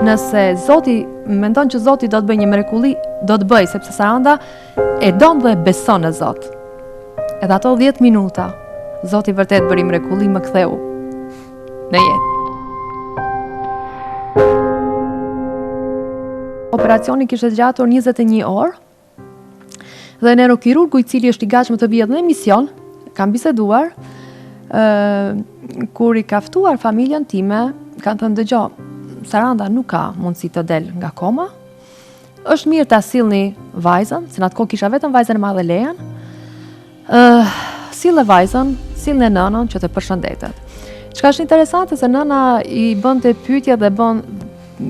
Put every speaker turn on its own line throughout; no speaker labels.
nëse Zoti mendon që Zoti do të bëjë një mrekulli, do të bëj, sepse Saranda e don dhe beson në Zot. Edhe ato 10 minuta, Zoti vërtet bëri mrekulli, më ktheu në jetë. Operacioni kishte zgjatur 21 orë dhe neurokirurgu i cili është i gatshëm të vijë në emision, kam biseduar, kur i ka ftuar familjen time, kanë thënë dëgjoj, Saranda nuk ka mundësi të del nga koma, është mirë ta sillni vajzën, se në atë kohë kisha vetëm vajzën e madhe Lejan, sille vajzën, sille nënën që të përshëndetet. Çka është interesante se nëna i bënte pyetje dhe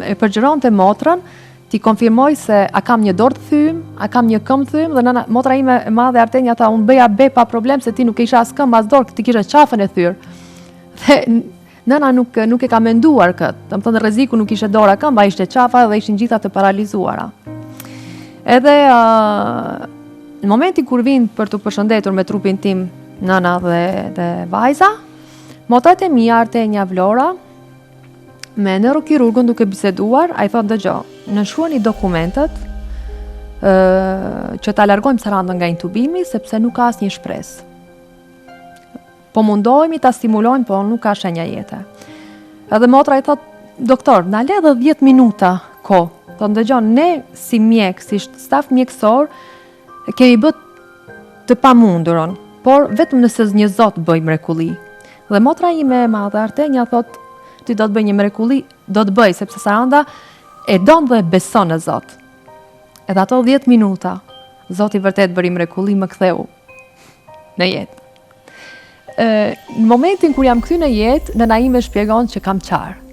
e përgjëronte motrën, ti konfirmoj se a kam një dorë të thym, a kam një këmbë thym, dhe nëna, motra ime e madhe Artenia tha, unë bëja be pa problem se ti nuk e isha as këmbë as dorë, ti kishe qafën e thyrë. Dhe nëna nuk e ka menduar këtë, të më thënë rreziku nuk ishe dora këmba, ishte qafa dhe ishin gjitha të paralizuara. Edhe në momenti kur vinë për të përshëndetur me trupin tim nëna dhe vajza, motrat e mia Artenia Vlora, me neurokirurgun duke biseduar, a i thotë dëgjoj, nënshkruani dokumentet që ta largojmë Sarandën nga intubimi, sepse nuk ka asnjë shpresë. Po mundohemi ta stimulojmë, po nuk ka shenja jete. Edhe motra i thotë, doktor, na le edhe 10 minuta kohë. Thonë dëgjoj, ne si mjek, si staf mjekësor, kemi bërë të pamundurën, por vetëm nëse një Zot bëj mrekulli. Dhe motra ime e madhe Artenia thotë, ti do të bëj një mrekulli, do të bëj, sepse Saranda e don dhe beson në Zot. Edhe ato 10 minuta, Zoti vërtet bëri mrekulli, më ktheu në jetë. Në momentin kur jam kthy në jetë, nëna ime shpjegon që kam qarë.